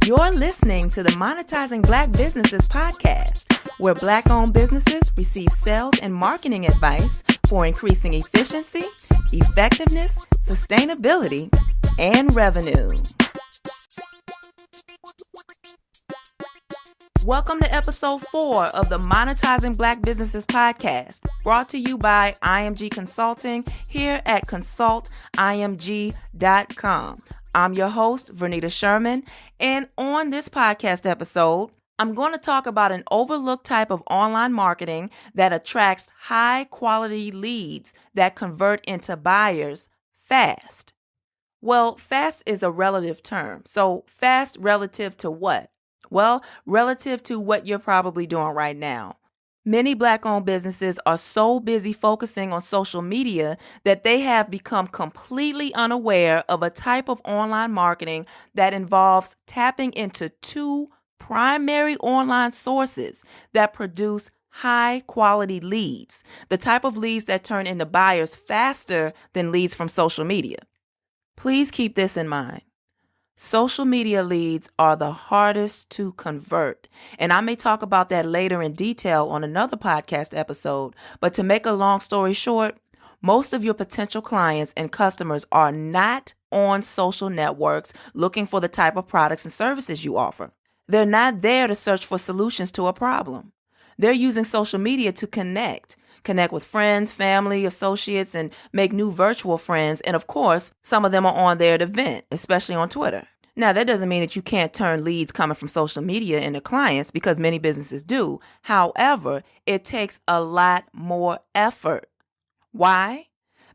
You're listening to the Monetizing Black Businesses podcast, where Black-owned businesses receive sales and marketing advice for increasing efficiency, effectiveness, sustainability, and revenue. Welcome to episode 4 of the Monetizing Black Businesses podcast, brought to you by IMG Consulting here at consultimg.com. I'm your host, Vernita Sherman, and on this podcast episode, I'm going to talk about an overlooked type of online marketing that attracts high-quality leads that convert into buyers fast. Well, fast is a relative term. So fast relative to what? Well, relative to what you're probably doing right now. Many Black-owned businesses are so busy focusing on social media that they have become completely unaware of a type of online marketing that involves tapping into two primary online sources that produce high-quality leads, the type of leads that turn into buyers faster than leads from social media. Please keep this in mind. Social media leads are the hardest to convert, and I may talk about that later in detail on another podcast episode, but to make a long story short, most of your potential clients and customers are not on social networks looking for the type of products and services you offer. They're not there to search for solutions to a problem. They're using social media to connect with friends, family, associates, and make new virtual friends. And of course, some of them are on there to vent, especially on Twitter. Now, that doesn't mean that you can't turn leads coming from social media into clients, because many businesses do. However, it takes a lot more effort. Why?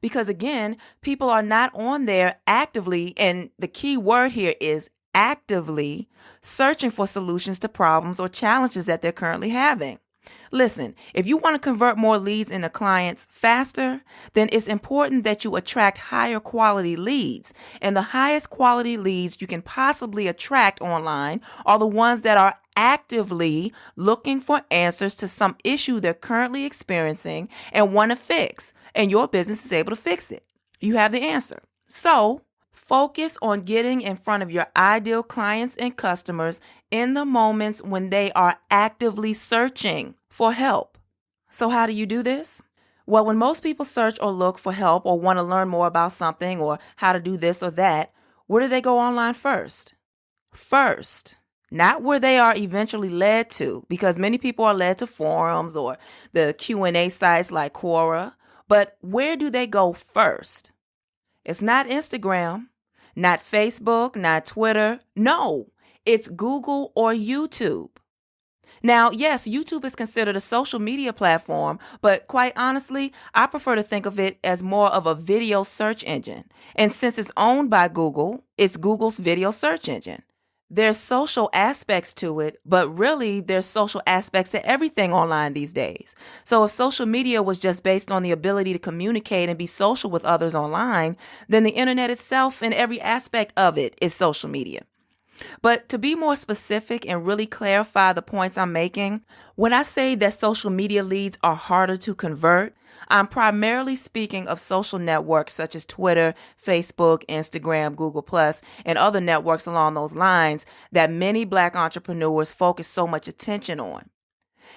Because again, people are not on there actively, and the key word here is actively searching for solutions to problems or challenges that they're currently having. Listen, if you want to convert more leads into clients faster, then it's important that you attract higher quality leads. And the highest quality leads you can possibly attract online are the ones that are actively looking for answers to some issue they're currently experiencing and want to fix. And your business is able to fix it. You have the answer. So focus on getting in front of your ideal clients and customers in the moments when they are actively searching for help. So how do you do this? Well, when most people search or look for help or want to learn more about something or how to do this or that, where do they go online first? First, not where they are eventually led to, because many people are led to forums or the Q&A sites like Quora, but where do they go first? It's not Instagram, not Facebook, not Twitter. No, it's Google or YouTube. Now, yes, YouTube is considered a social media platform, but quite honestly, I prefer to think of it as more of a video search engine. And since it's owned by Google, it's Google's video search engine. There's social aspects to it, but really there's social aspects to everything online these days. So if social media was just based on the ability to communicate and be social with others online, then the internet itself and every aspect of it is social media. But to be more specific and really clarify the points I'm making, when I say that social media leads are harder to convert, I'm primarily speaking of social networks such as Twitter, Facebook, Instagram, Google+, and other networks along those lines that many Black entrepreneurs focus so much attention on.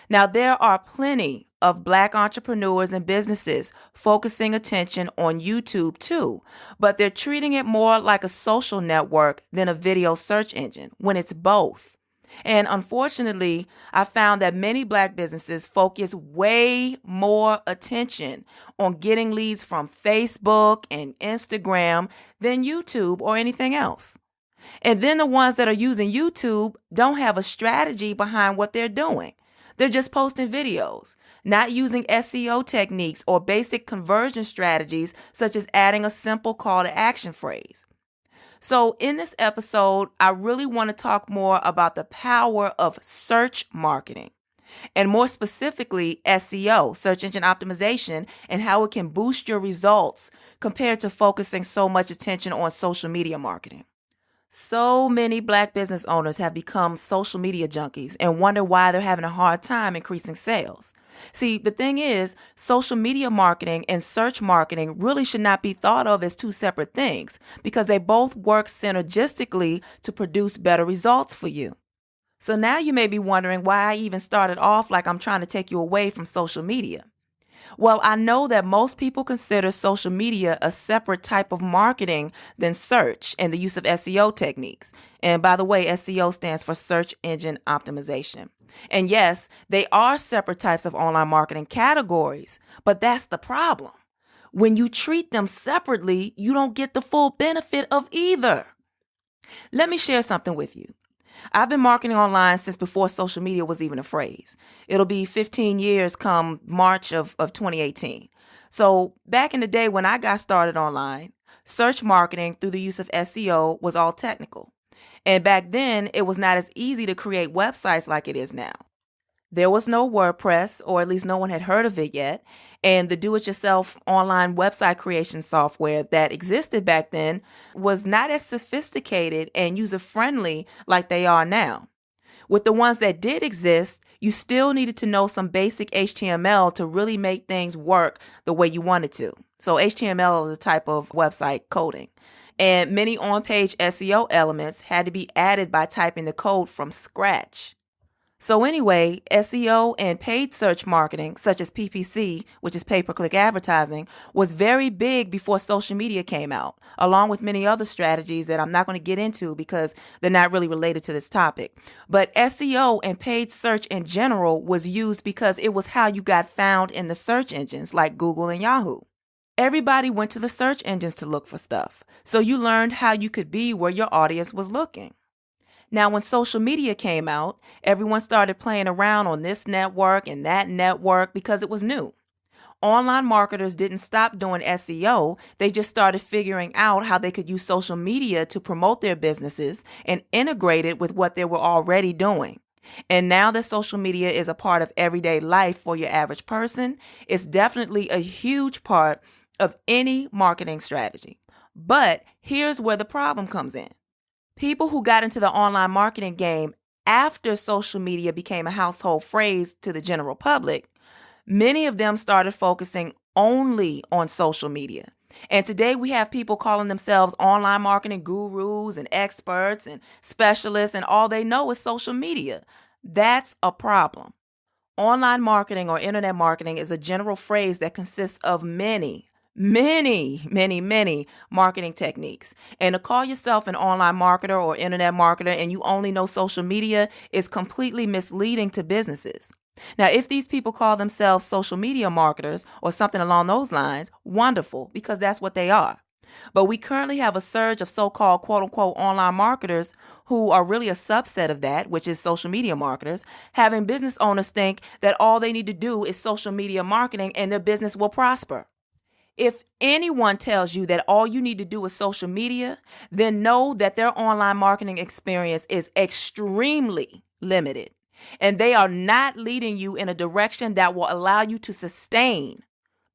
Now, there are plenty of Black entrepreneurs and businesses focusing attention on YouTube too, but they're treating it more like a social network than a video search engine when it's both. And unfortunately, I found that many Black businesses focus way more attention on getting leads from Facebook and Instagram than YouTube or anything else. And then the ones that are using YouTube don't have a strategy behind what they're doing. They're just posting videos, not using SEO techniques or basic conversion strategies such as adding a simple call to action phrase. So in this episode, I really want to talk more about the power of search marketing, and more specifically SEO, search engine optimization, and how it can boost your results compared to focusing so much attention on social media marketing. So many Black business owners have become social media junkies and wonder why they're having a hard time increasing sales. See, the thing is, social media marketing and search marketing really should not be thought of as two separate things because they both work synergistically to produce better results for you. So now you may be wondering why I even started off like I'm trying to take you away from social media. Well, I know that most people consider social media a separate type of marketing than search and the use of SEO techniques. And by the way, SEO stands for search engine optimization. And yes, they are separate types of online marketing categories, but that's the problem. When you treat them separately, you don't get the full benefit of either. Let me share something with you. I've been marketing online since before social media was even a phrase. It'll be 15 years come March of 2018. So back in the day when I got started online, search marketing through the use of SEO was all technical. And back then, it was not as easy to create websites like it is now. There was no WordPress, or at least no one had heard of it yet, and the do-it-yourself online website creation software that existed back then was not as sophisticated and user-friendly like they are now. With the ones that did exist, you still needed to know some basic HTML to really make things work the way you wanted to. So HTML is a type of website coding. And many on-page SEO elements had to be added by typing the code from scratch. So anyway, SEO and paid search marketing, such as PPC, which is pay-per-click advertising, was very big before social media came out, along with many other strategies that I'm not going to get into because they're not really related to this topic. But SEO and paid search in general was used because it was how you got found in the search engines like Google and Yahoo. Everybody went to the search engines to look for stuff, so you learned how you could be where your audience was looking. Now, when social media came out, everyone started playing around on this network and that network because it was new. Online marketers didn't stop doing SEO. They just started figuring out how they could use social media to promote their businesses and integrate it with what they were already doing. And now that social media is a part of everyday life for your average person, it's definitely a huge part of any marketing strategy. But here's where the problem comes in. People who got into the online marketing game after social media became a household phrase to the general public, many of them started focusing only on social media. And today we have people calling themselves online marketing gurus and experts and specialists, and all they know is social media. That's a problem. Online marketing or internet marketing is a general phrase that consists of many marketing techniques. And to call yourself an online marketer or internet marketer and you only know social media is completely misleading to businesses. Now, if these people call themselves social media marketers or something along those lines, wonderful, because that's what they are. But we currently have a surge of so-called quote-unquote online marketers who are really a subset of that, which is social media marketers, having business owners think that all they need to do is social media marketing and their business will prosper. If anyone tells you that all you need to do is social media, then know that their online marketing experience is extremely limited, and they are not leading you in a direction that will allow you to sustain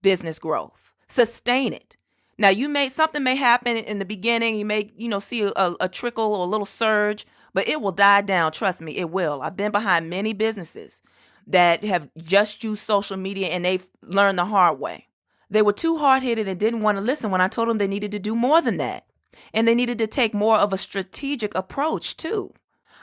business growth. Sustain it. Now, something may happen in the beginning. You may, see a trickle or a little surge, but it will die down. Trust me, it will. I've been behind many businesses that have just used social media and they've learned the hard way. They were too hard-headed and didn't want to listen when I told them they needed to do more than that. And they needed to take more of a strategic approach, too.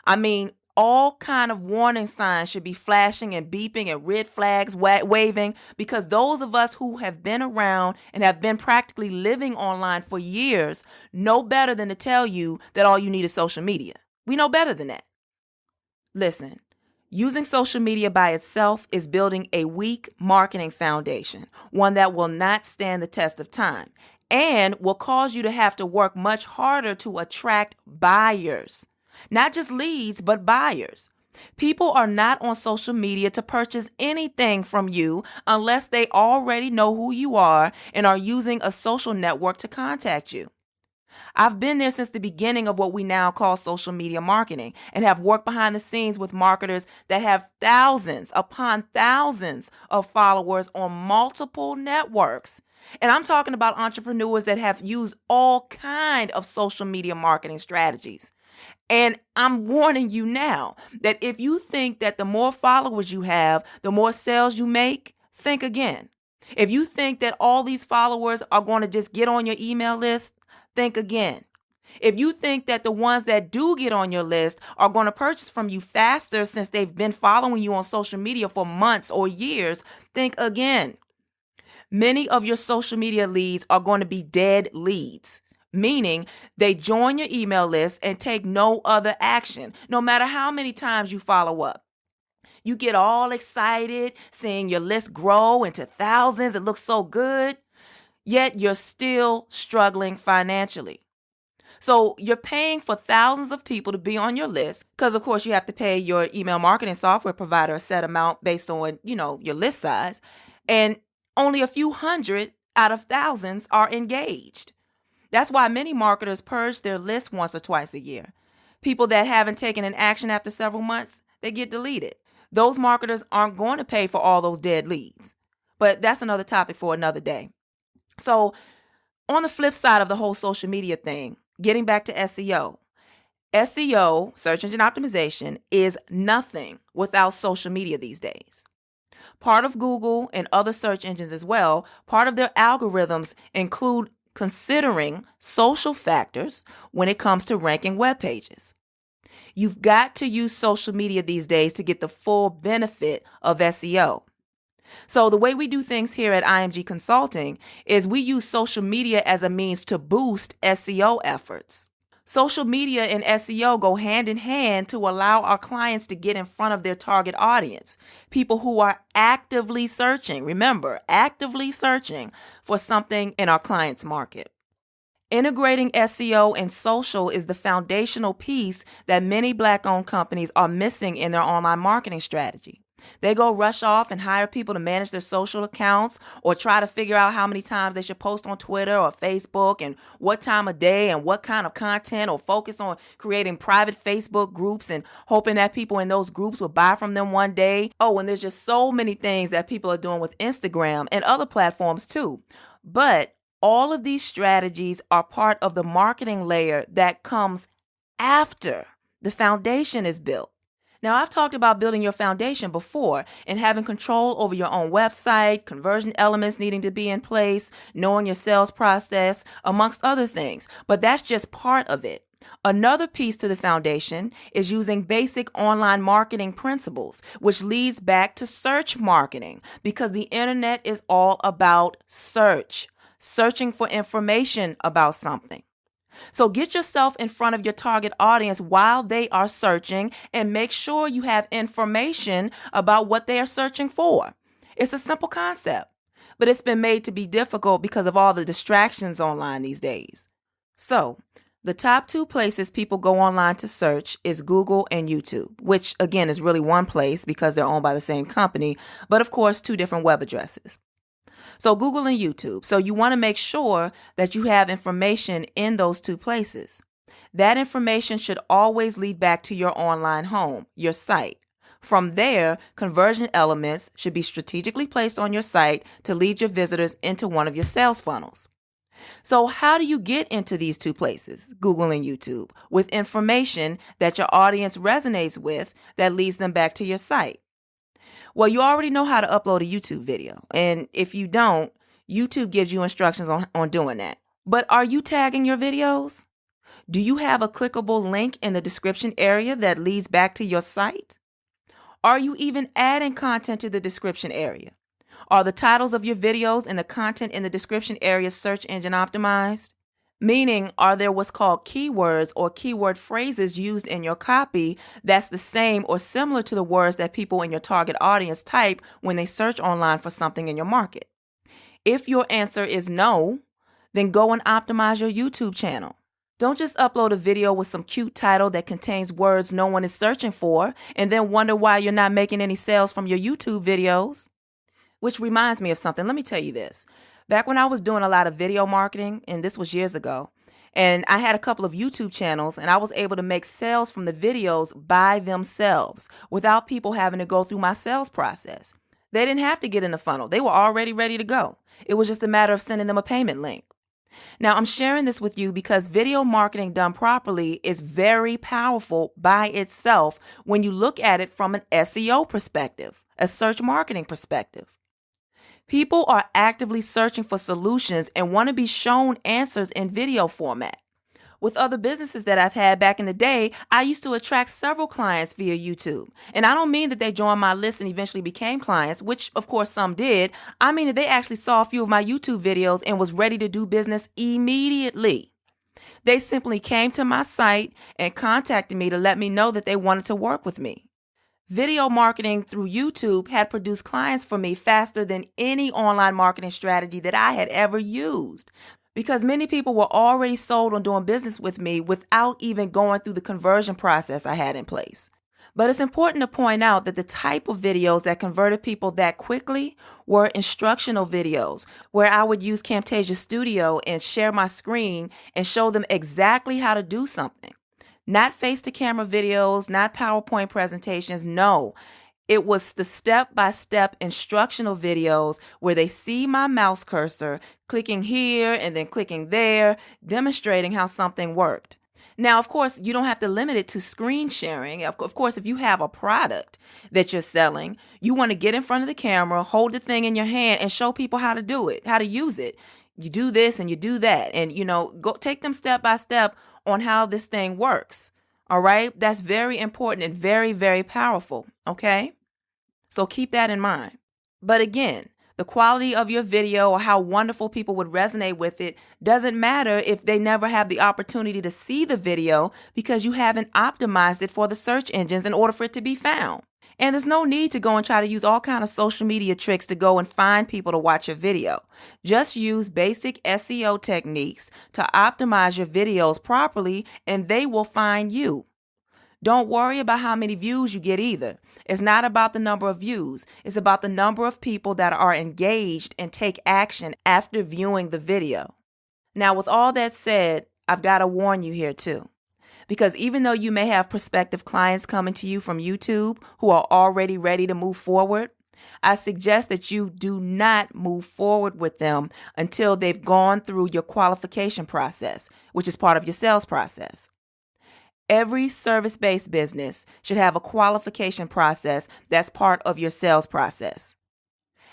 I mean, all kind of warning signs should be flashing and beeping and red flags waving, because those of us who have been around and have been practically living online for years know better than to tell you that all you need is social media. We know better than that. Listen. Using social media by itself is building a weak marketing foundation, one that will not stand the test of time, and will cause you to have to work much harder to attract buyers. Not just leads, but buyers. People are not on social media to purchase anything from you unless they already know who you are and are using a social network to contact you. I've been there since the beginning of what we now call social media marketing and have worked behind the scenes with marketers that have thousands upon thousands of followers on multiple networks. And I'm talking about entrepreneurs that have used all kind of social media marketing strategies. And I'm warning you now that if you think that the more followers you have, the more sales you make, think again. If you think that all these followers are going to just get on your email list, think again. If you think that the ones that do get on your list are going to purchase from you faster since they've been following you on social media for months or years, think again. Many of your social media leads are going to be dead leads, meaning they join your email list and take no other action, no matter how many times you follow up. You get all excited seeing your list grow into thousands. It looks so good, yet you're still struggling financially. So you're paying for thousands of people to be on your list because, of course, you have to pay your email marketing software provider a set amount based on, your list size. And only a few hundred out of thousands are engaged. That's why many marketers purge their list once or twice a year. People that haven't taken an action after several months, they get deleted. Those marketers aren't going to pay for all those dead leads. But that's another topic for another day. So on the flip side of the whole social media thing, getting back to SEO. SEO, search engine optimization, is nothing without social media these days. Part of Google and other search engines as well, part of their algorithms include considering social factors when it comes to ranking web pages. You've got to use social media these days to get the full benefit of SEO. So the way we do things here at IMG Consulting is we use social media as a means to boost SEO efforts. Social media and SEO go hand in hand to allow our clients to get in front of their target audience, people who are actively searching, remember, actively searching for something in our client's market. Integrating SEO and social is the foundational piece that many Black-owned companies are missing in their online marketing strategy. They go rush off and hire people to manage their social accounts or try to figure out how many times they should post on Twitter or Facebook and what time of day and what kind of content, or focus on creating private Facebook groups and hoping that people in those groups will buy from them one day. Oh, and there's just so many things that people are doing with Instagram and other platforms too. But all of these strategies are part of the marketing layer that comes after the foundation is built. Now, I've talked about building your foundation before and having control over your own website, conversion elements needing to be in place, knowing your sales process, amongst other things. But that's just part of it. Another piece to the foundation is using basic online marketing principles, which leads back to search marketing, because the internet is all about searching for information about something. So get yourself in front of your target audience while they are searching and make sure you have information about what they are searching for. It's a simple concept, but it's been made to be difficult because of all the distractions online these days. So the top two places people go online to search is Google and YouTube, which again is really one place because they're owned by the same company, but of course two different web addresses. So Google and YouTube. So you want to make sure that you have information in those two places. That information should always lead back to your online home, your site. From there, conversion elements should be strategically placed on your site to lead your visitors into one of your sales funnels. So how do you get into these two places, Google and YouTube, with information that your audience resonates with that leads them back to your site? Well, you already know how to upload a YouTube video. And if you don't, YouTube gives you instructions on doing that. But are you tagging your videos? Do you have a clickable link in the description area that leads back to your site? Are you even adding content to the description area? Are the titles of your videos and the content in the description area search engine optimized? Meaning, are there what's called keywords or keyword phrases used in your copy that's the same or similar to the words that people in your target audience type when they search online for something in your market? If your answer is no, then go and optimize your YouTube channel. Don't just upload a video with some cute title that contains words no one is searching for and then wonder why you're not making any sales from your YouTube videos. Which reminds me of something. Let me tell you this. Back when I was doing a lot of video marketing, and this was years ago, and I had a couple of YouTube channels, and I was able to make sales from the videos by themselves without people having to go through my sales process. They didn't have to get in the funnel. They were already ready to go. It was just a matter of sending them a payment link. Now, I'm sharing this with you because video marketing done properly is very powerful by itself when you look at it from an SEO perspective, a search marketing perspective. People are actively searching for solutions and want to be shown answers in video format. With other businesses that I've had back in the day, I used to attract several clients via YouTube. And I don't mean that they joined my list and eventually became clients, which of course some did. I mean that they actually saw a few of my YouTube videos and was ready to do business immediately. They simply came to my site and contacted me to let me know that they wanted to work with me. Video marketing through YouTube had produced clients for me faster than any online marketing strategy that I had ever used, because many people were already sold on doing business with me without even going through the conversion process I had in place. But it's important to point out that the type of videos that converted people that quickly were instructional videos, where I would use Camtasia Studio and share my screen and show them exactly how to do something. Not face-to-camera videos, not PowerPoint presentations, no. It was the step-by-step instructional videos where they see my mouse cursor clicking here and then clicking there, demonstrating how something worked. Now, of course, you don't have to limit it to screen sharing. Of course, if you have a product that you're selling, you want to get in front of the camera, hold the thing in your hand, and show people how to do it, how to use it. You do this and you do that, and go take them step by step on how this thing works. All right? That's very important and very, very powerful. Okay? So keep that in mind. But again, the quality of your video or how wonderful people would resonate with it doesn't matter if they never have the opportunity to see the video because you haven't optimized it for the search engines in order for it to be found. And there's no need to go and try to use all kind of social media tricks to go and find people to watch your video. Just use basic SEO techniques to optimize your videos properly and they will find you. Don't worry about how many views you get either. It's not about the number of views. It's about the number of people that are engaged and take action after viewing the video. Now, with all that said, I've got to warn you here too. Because even though you may have prospective clients coming to you from YouTube who are already ready to move forward, I suggest that you do not move forward with them until they've gone through your qualification process, which is part of your sales process. Every service-based business should have a qualification process that's part of your sales process.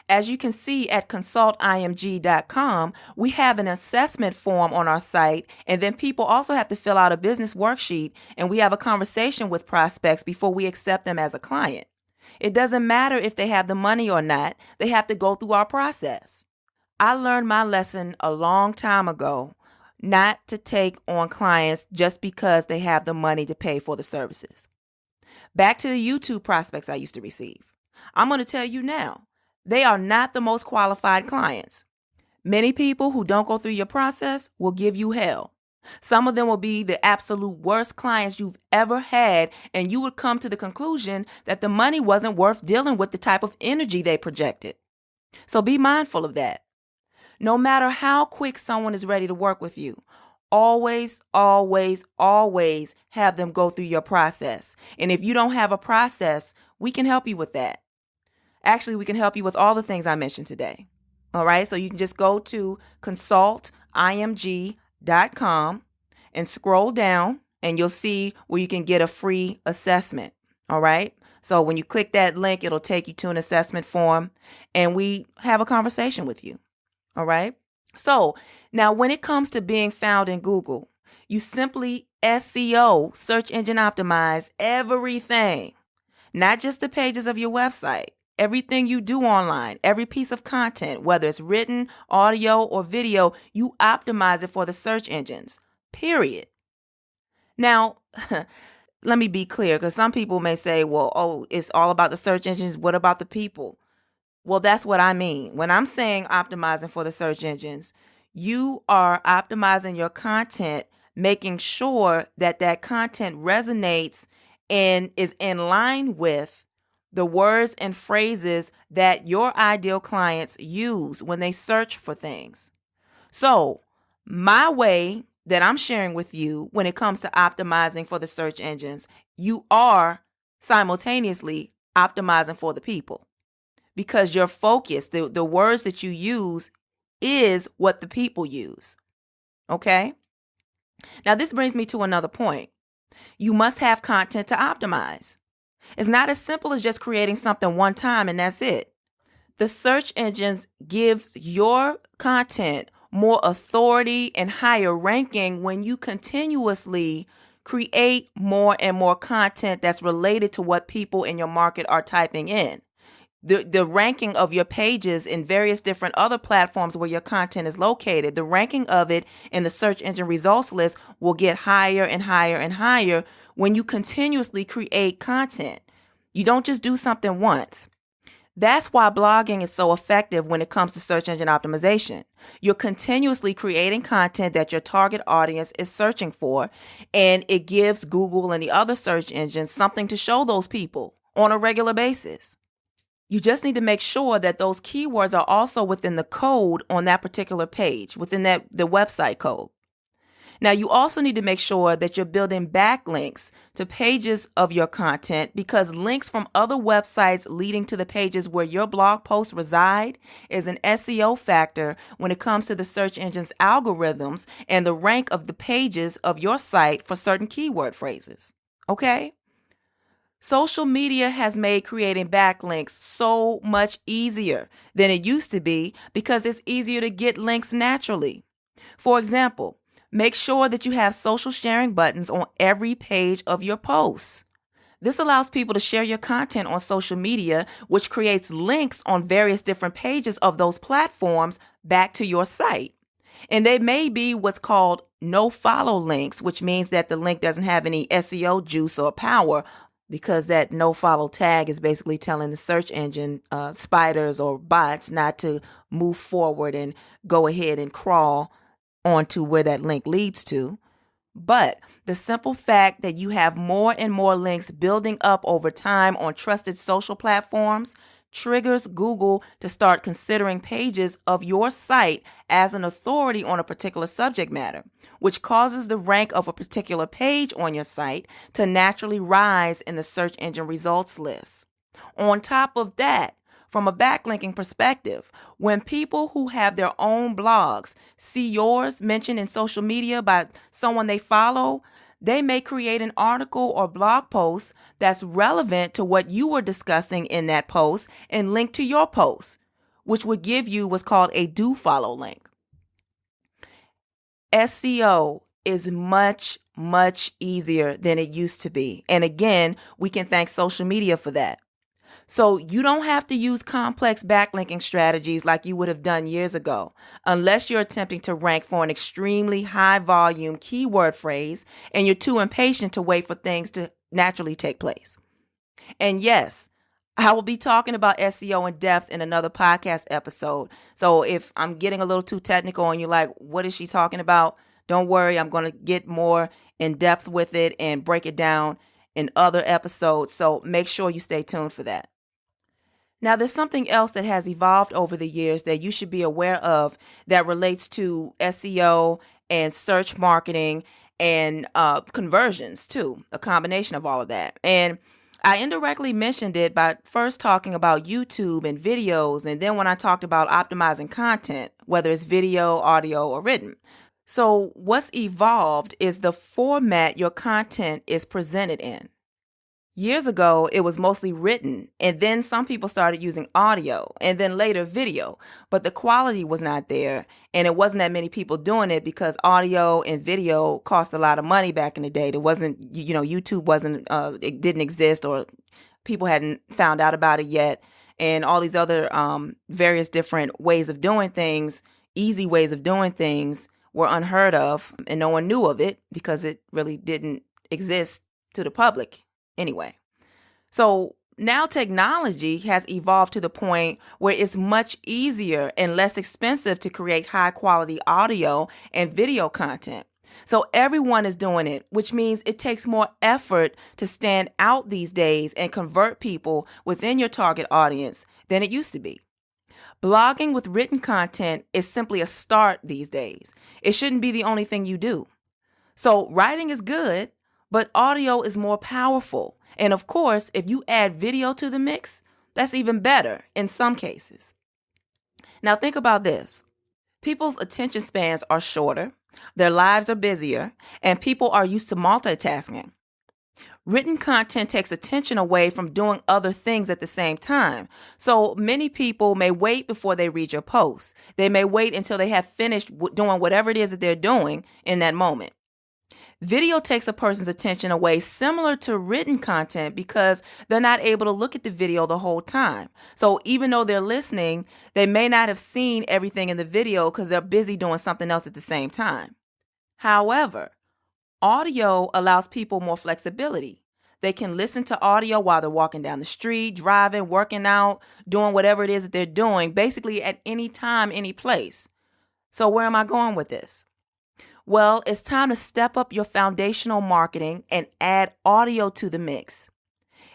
As you can see at consultimg.com, we have an assessment form on our site, and then people also have to fill out a business worksheet, and we have a conversation with prospects before we accept them as a client. It doesn't matter if they have the money or not, they have to go through our process. I learned my lesson a long time ago, not to take on clients just because they have the money to pay for the services. Back to the YouTube prospects I used to receive. I'm going to tell you now, they are not the most qualified clients. Many people who don't go through your process will give you hell. Some of them will be the absolute worst clients you've ever had, and you would come to the conclusion that the money wasn't worth dealing with the type of energy they projected. So be mindful of that. No matter how quick someone is ready to work with you, always, always, always have them go through your process. And if you don't have a process, we can help you with that. Actually, we can help you with all the things I mentioned today. All right, so you can just go to consultimg.com and scroll down and you'll see where you can get a free assessment. All right. So when you click that link, it'll take you to an assessment form and we have a conversation with you. All right. So now when it comes to being found in Google, you simply SEO, search engine optimize everything, not just the pages of your website, everything you do online, every piece of content, whether it's written, audio, or video, you optimize it for the search engines, period. Now, let me be clear, because some people may say, well, it's all about the search engines. What about the people? Well, that's what I mean. When I'm saying optimizing for the search engines, you are optimizing your content, making sure that that content resonates and is in line with the words and phrases that your ideal clients use when they search for things. So my way that I'm sharing with you when it comes to optimizing for the search engines, you are simultaneously optimizing for the people. Because your focus, the words that you use is what the people use. Okay? Now, this brings me to another point. You must have content to optimize. It's not as simple as just creating something one time and that's it. The search engines gives your content more authority and higher ranking when you continuously create more and more content that's related to what people in your market are typing in. The ranking of your pages in various different other platforms where your content is located, the ranking of it in the search engine results list will get higher and higher and higher when you continuously create content. You don't just do something once. That's why blogging is so effective when it comes to search engine optimization. You're continuously creating content that your target audience is searching for, and it gives Google and the other search engines something to show those people on a regular basis. You just need to make sure that those keywords are also within the code on that particular page, within the website code. Now, you also need to make sure that you're building backlinks to pages of your content, because links from other websites leading to the pages where your blog posts reside is an SEO factor when it comes to the search engine's algorithms and the rank of the pages of your site for certain keyword phrases. Okay? Social media has made creating backlinks so much easier than it used to be because it's easier to get links naturally. For example, make sure that you have social sharing buttons on every page of your posts. This allows people to share your content on social media, which creates links on various different pages of those platforms back to your site. And they may be what's called no follow links, which means that the link doesn't have any SEO juice or power, because that no follow tag is basically telling the search engine spiders or bots not to move forward and go ahead and crawl onto where that link leads to. But the simple fact that you have more and more links building up over time on trusted social platforms triggers Google to start considering pages of your site as an authority on a particular subject matter, which causes the rank of a particular page on your site to naturally rise in the search engine results list. On top of that, from a backlinking perspective, when people who have their own blogs see yours mentioned in social media by someone they follow, they may create an article or blog post that's relevant to what you were discussing in that post and link to your post, which would give you what's called a do follow link. SEO is much, much easier than it used to be. And again, we can thank social media for that. So you don't have to use complex backlinking strategies like you would have done years ago, unless you're attempting to rank for an extremely high volume keyword phrase and you're too impatient to wait for things to naturally take place. And yes, I will be talking about SEO in depth in another podcast episode. So if I'm getting a little too technical and you're like, what is she talking about? Don't worry, I'm going to get more in depth with it and break it down in other episodes. So make sure you stay tuned for that. Now, there's something else that has evolved over the years that you should be aware of that relates to SEO and search marketing and conversions too, a combination of all of that. And I indirectly mentioned it by first talking about YouTube and videos, and then when I talked about optimizing content, whether it's video, audio, or written. So what's evolved is the format your content is presented in. Years ago, it was mostly written, and then some people started using audio, and then later video, but the quality was not there, and it wasn't that many people doing it because audio and video cost a lot of money back in the day. There wasn't, YouTube wasn't, it didn't exist, or people hadn't found out about it yet, and all these other various different ways of doing things, easy ways of doing things were unheard of, and no one knew of it because it really didn't exist to the public. Anyway, so now technology has evolved to the point where it's much easier and less expensive to create high quality audio and video content. So everyone is doing it, which means it takes more effort to stand out these days and convert people within your target audience than it used to be. Blogging with written content is simply a start these days. It shouldn't be the only thing you do. So writing is good, but audio is more powerful. And of course, if you add video to the mix, that's even better in some cases. Now think about this. People's attention spans are shorter, Their lives are busier, and people are used to multitasking. Written content takes attention away from doing other things at the same time. So many people may wait before they read your post. They may wait until they have finished doing whatever it is that they're doing in that moment. Video takes a person's attention away similar to written content because they're not able to look at the video the whole time. So even though they're listening, they may not have seen everything in the video because they're busy doing something else at the same time. However, audio allows people more flexibility. They can listen to audio while they're walking down the street, driving, working out, doing whatever it is that they're doing, basically at any time, any place. So where am I going with this? Well, it's time to step up your foundational marketing and add audio to the mix.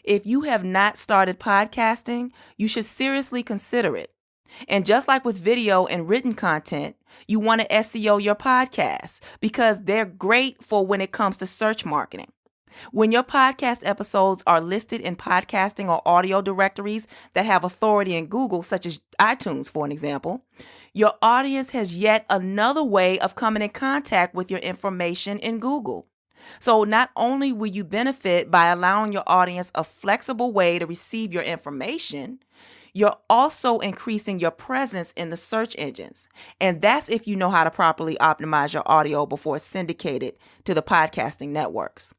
If you have not started podcasting, you should seriously consider it. And just like with video and written content, you want to SEO your podcast because they're great for when it comes to search marketing. When your podcast episodes are listed in podcasting or audio directories that have authority in Google, such as iTunes, for an example, your audience has yet another way of coming in contact with your information in Google. So not only will you benefit by allowing your audience a flexible way to receive your information, you're also increasing your presence in the search engines. And that's if you know how to properly optimize your audio before it's syndicated to the podcasting networks.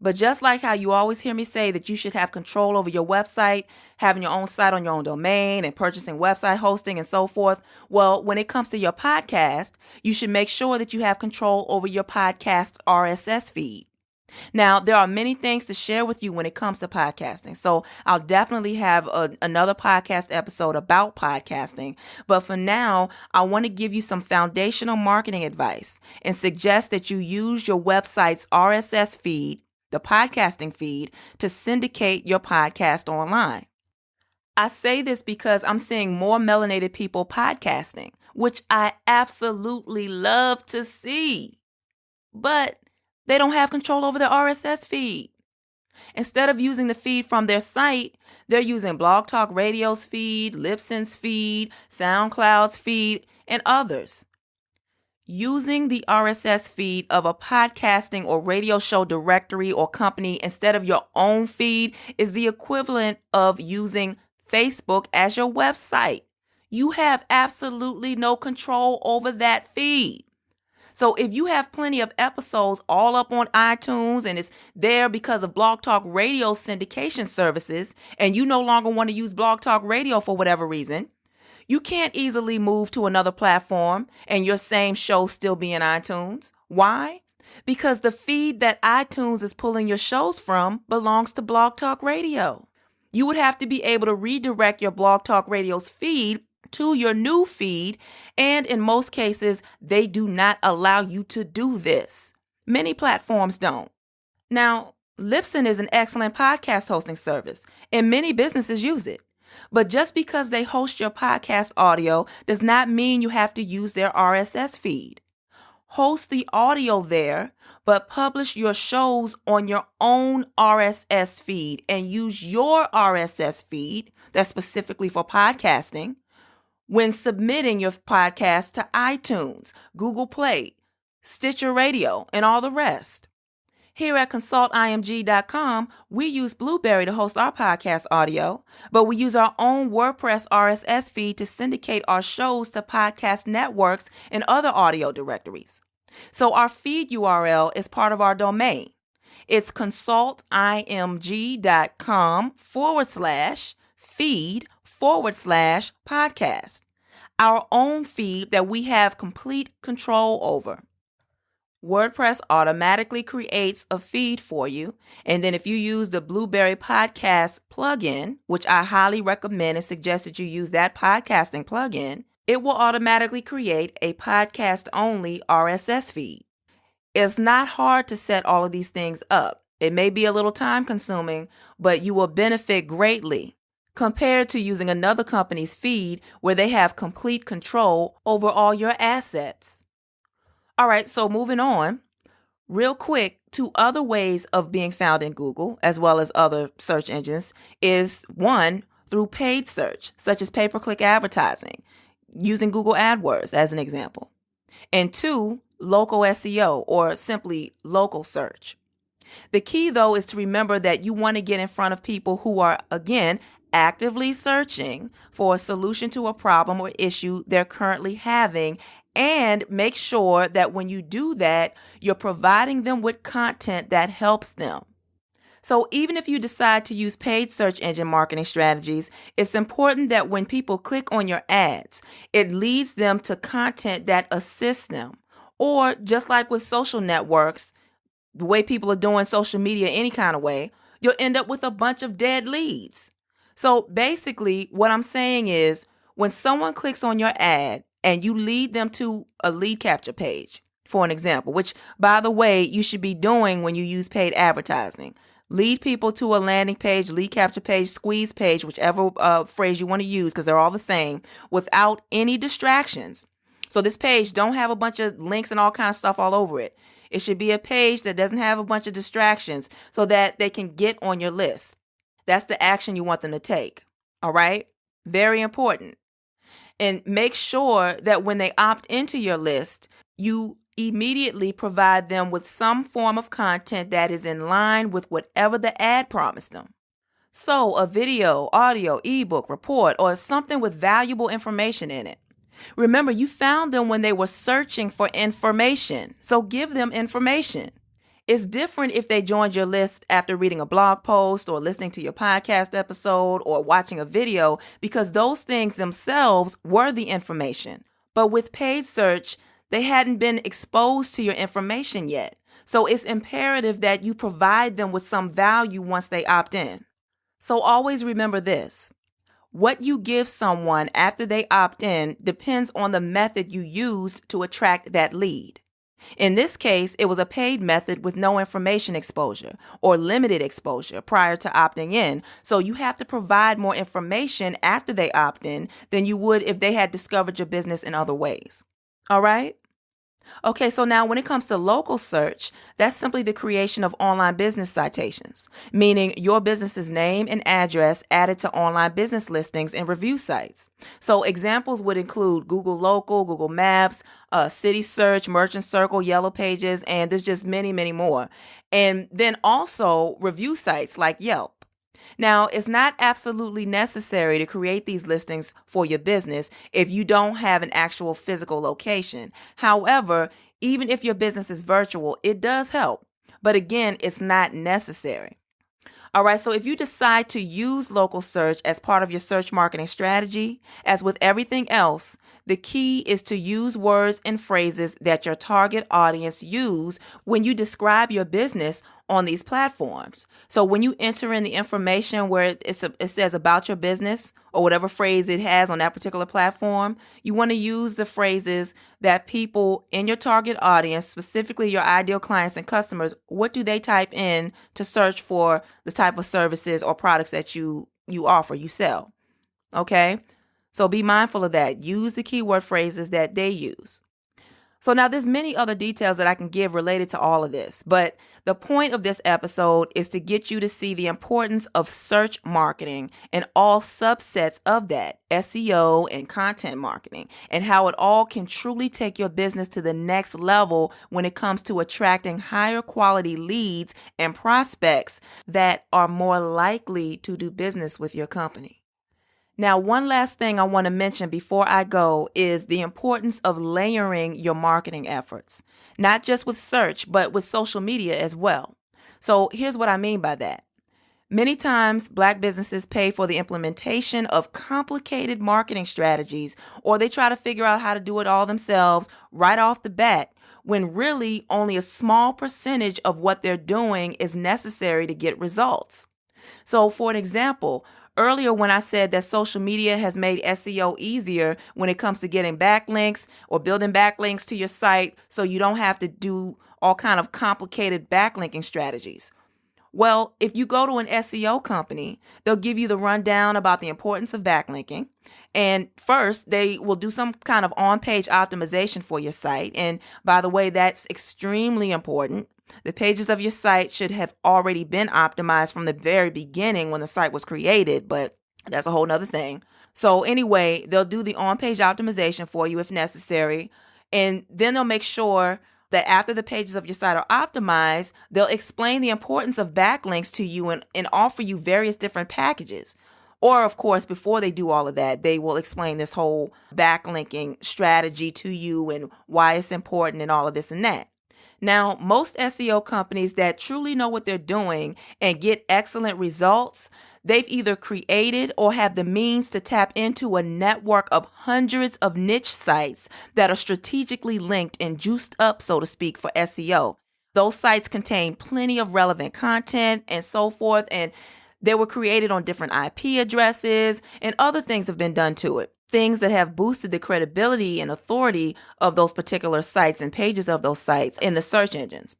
But just like how you always hear me say that you should have control over your website, having your own site on your own domain and purchasing website hosting and so forth, well, when it comes to your podcast, you should make sure that you have control over your podcast RSS feed. Now, there are many things to share with you when it comes to podcasting, so I'll definitely have another podcast episode about podcasting. But for now, I want to give you some foundational marketing advice and suggest that you use your website's RSS feed, the podcasting feed, to syndicate your podcast online. I say this because I'm seeing more melanated people podcasting, which I absolutely love to see. But they don't have control over their RSS feed. Instead of using the feed from their site, they're using Blog Talk Radio's feed, Libsyn's feed, SoundCloud's feed, and others. Using the RSS feed of a podcasting or radio show directory or company instead of your own feed is the equivalent of using Facebook as your website. You have absolutely no control over that feed. So if you have plenty of episodes all up on iTunes and it's there because of Blog Talk Radio syndication services, and you no longer want to use Blog Talk Radio for whatever reason, you can't easily move to another platform and your same show still be in iTunes. Why? Because the feed that iTunes is pulling your shows from belongs to Blog Talk Radio. You would have to be able to redirect your Blog Talk Radio's feed to your new feed, and in most cases, they do not allow you to do this. Many platforms don't. Now, Libsyn is an excellent podcast hosting service, and many businesses use it. But just because they host your podcast audio does not mean you have to use their RSS feed. Host the audio there, but publish your shows on your own RSS feed and use your RSS feed that's specifically for podcasting when submitting your podcast to iTunes, Google Play, Stitcher Radio, and all the rest. Here at consultimg.com, we use Blueberry to host our podcast audio, but we use our own WordPress RSS feed to syndicate our shows to podcast networks and other audio directories. So our feed URL is part of our domain. It's consultimg.com/feed/podcast, our own feed that we have complete control over. WordPress automatically creates a feed for you, and then if you use the Blueberry Podcast plugin, which I highly recommend and suggest that you use that podcasting plugin, it will automatically create a podcast-only RSS feed. It's not hard to set all of these things up. It may be a little time-consuming, but you will benefit greatly compared to using another company's feed where they have complete control over all your assets. All right, so moving on, real quick, 2 other ways of being found in Google, as well as other search engines, is 1, through paid search, such as pay-per-click advertising, using Google AdWords as an example. And 2, local SEO, or simply local search. The key, though, is to remember that you want to get in front of people who are, again, actively searching for a solution to a problem or issue they're currently having, and make sure that when you do that, you're providing them with content that helps them. So even if you decide to use paid search engine marketing strategies, it's important that when people click on your ads, it leads them to content that assists them. Or just like with social networks, the way people are doing social media any kind of way, you'll end up with a bunch of dead leads. So basically, what I'm saying is when someone clicks on your ad and you lead them to a lead capture page, for an example, which, by the way, you should be doing when you use paid advertising. Lead people to a landing page, lead capture page, squeeze page, whichever phrase you want to use, because they're all the same, without any distractions. So this page don't have a bunch of links and all kinds of stuff all over it. It should be a page that doesn't have a bunch of distractions so that they can get on your list. That's the action you want them to take. All right? Very important. And make sure that when they opt into your list, you immediately provide them with some form of content that is in line with whatever the ad promised them. So a video, audio, ebook, report, or something with valuable information in it. Remember, you found them when they were searching for information, so give them information. It's different if they joined your list after reading a blog post or listening to your podcast episode or watching a video, because those things themselves were the information. But with paid search, they hadn't been exposed to your information yet. So it's imperative that you provide them with some value once they opt in. So always remember this. What you give someone after they opt in depends on the method you used to attract that lead. In this case, it was a paid method with no information exposure or limited exposure prior to opting in. So you have to provide more information after they opt in than you would if they had discovered your business in other ways. All right? Okay, so now when it comes to local search, that's simply the creation of online business citations, meaning your business's name and address added to online business listings and review sites. So examples would include Google Local, Google Maps, City Search, Merchant Circle, Yellow Pages, and there's just many, many more. And then also review sites like Yelp. Now, it's not absolutely necessary to create these listings for your business if you don't have an actual physical location. However, even if your business is virtual, it does help. But again, it's not necessary. All right, so if you decide to use local search as part of your search marketing strategy, as with everything else, the key is to use words and phrases that your target audience use when you describe your business on these platforms. So when you enter in the information where it says about your business or whatever phrase it has on that particular platform, you want to use the phrases that people in your target audience, specifically your ideal clients and customers, what do they type in to search for the type of services or products that you offer, you sell. Okay? So be mindful of that. Use the keyword phrases that they use. So now there's many other details that I can give related to all of this, but the point of this episode is to get you to see the importance of search marketing and all subsets of that, SEO and content marketing, and how it all can truly take your business to the next level when it comes to attracting higher quality leads and prospects that are more likely to do business with your company. Now, one last thing I want to mention before I go is the importance of layering your marketing efforts, not just with search, but with social media as well. So here's what I mean by that. Many times, Black businesses pay for the implementation of complicated marketing strategies, or they try to figure out how to do it all themselves right off the bat, when really only a small percentage of what they're doing is necessary to get results. So for an example, earlier when I said that social media has made SEO easier when it comes to getting backlinks or building backlinks to your site so you don't have to do all kind of complicated backlinking strategies. Well, if you go to an SEO company, they'll give you the rundown about the importance of backlinking. And first, they will do some kind of on-page optimization for your site. And by the way, that's extremely important. The pages of your site should have already been optimized from the very beginning when the site was created, but that's a whole nother thing. So anyway, they'll do the on-page optimization for you if necessary, and then they'll make sure that after the pages of your site are optimized, they'll explain the importance of backlinks to you and offer you various different packages. Or, of course, before they do all of that, they will explain this whole backlinking strategy to you and why it's important and all of this and that. Now, most SEO companies that truly know what they're doing and get excellent results, they've either created or have the means to tap into a network of hundreds of niche sites that are strategically linked and juiced up, so to speak, for SEO. Those sites contain plenty of relevant content and so forth, and they were created on different IP addresses, and other things have been done to it. Things that have boosted the credibility and authority of those particular sites and pages of those sites in the search engines.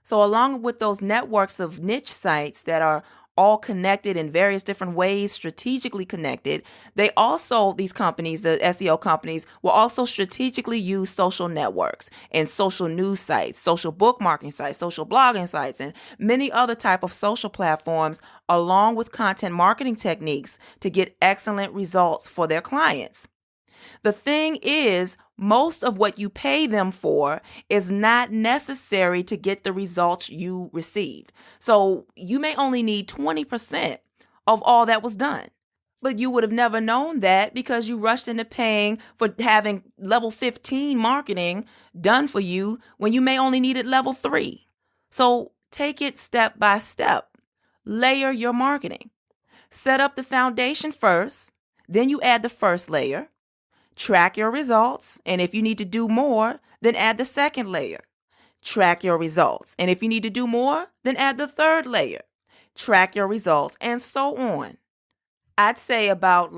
So along with those networks of niche sites that are all connected in various different ways, strategically connected, these companies, the SEO companies, will also strategically use social networks and social news sites, social bookmarking sites, social blogging sites, and many other type of social platforms, along with content marketing techniques to get excellent results for their clients. The thing is, most of what you pay them for is not necessary to get the results you received. So you may only need 20% of all that was done. But you would have never known that because you rushed into paying for having level 15 marketing done for you when you may only needed level 3. So take it step by step. Layer your marketing. Set up the foundation first, then you add the first layer. Track your results, and if you need to do more, then add the second layer. Track your results, and if you need to do more, then add the third layer. Track your results, and so on. I'd say about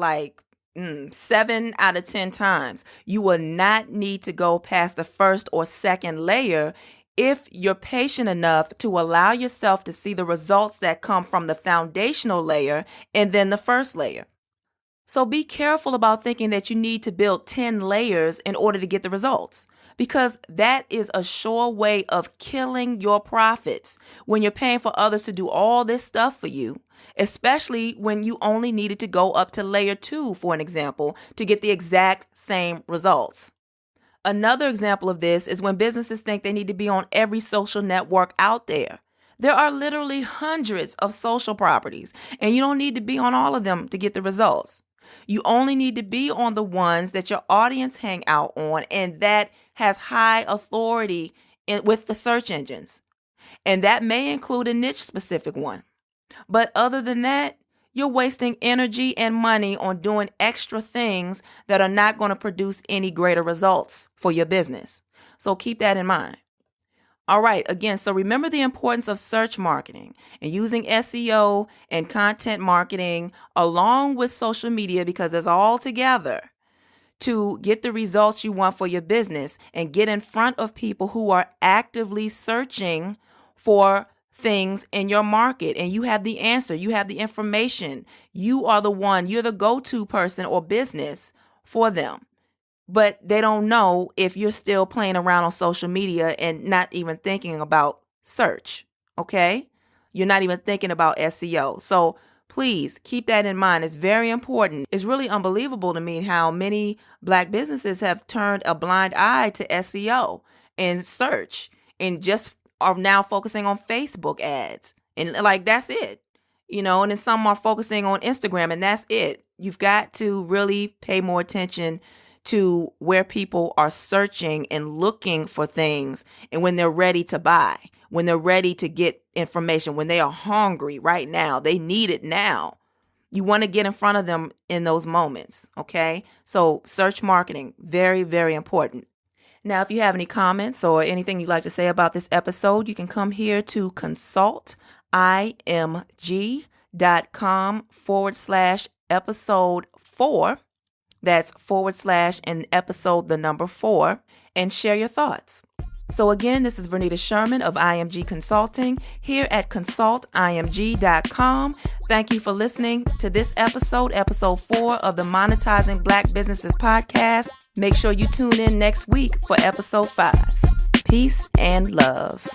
7 out of 10 times, you will not need to go past the first or second layer if you're patient enough to allow yourself to see the results that come from the foundational layer and then the first layer. So be careful about thinking that you need to build 10 layers in order to get the results, because that is a sure way of killing your profits when you're paying for others to do all this stuff for you, especially when you only needed to go up to layer 2, for an example, to get the exact same results. Another example of this is when businesses think they need to be on every social network out there. There are literally hundreds of social properties, and you don't need to be on all of them to get the results. You only need to be on the ones that your audience hang out on and that has high authority with the search engines. And that may include a niche specific one. But other than that, you're wasting energy and money on doing extra things that are not going to produce any greater results for your business. So keep that in mind. All right, again, so remember the importance of search marketing and using SEO and content marketing along with social media, because it's all together to get the results you want for your business and get in front of people who are actively searching for things in your market. And you have the answer, you have the information. You are the one, you're the go-to person or business for them. But they don't know if you're still playing around on social media and not even thinking about search, okay? You're not even thinking about SEO. So please keep that in mind. It's very important. It's really unbelievable to me how many Black businesses have turned a blind eye to SEO and search and just are now focusing on Facebook ads. And that's it, and then some are focusing on Instagram and that's it. You've got to really pay more attention to where people are searching and looking for things, and when they're ready to buy, when they're ready to get information, when they are hungry right now, they need it now. You want to get in front of them in those moments, okay? So search marketing, very, very important. Now, if you have any comments or anything you'd like to say about this episode, you can come here to consultimg.com/episode 4. That's / and episode the number 4, and share your thoughts. So again, this is Vernita Sherman of IMG Consulting here at consultimg.com. Thank you for listening to this episode 4 of the Monetizing Black Businesses podcast. Make sure you tune in next week for episode 5. Peace and love.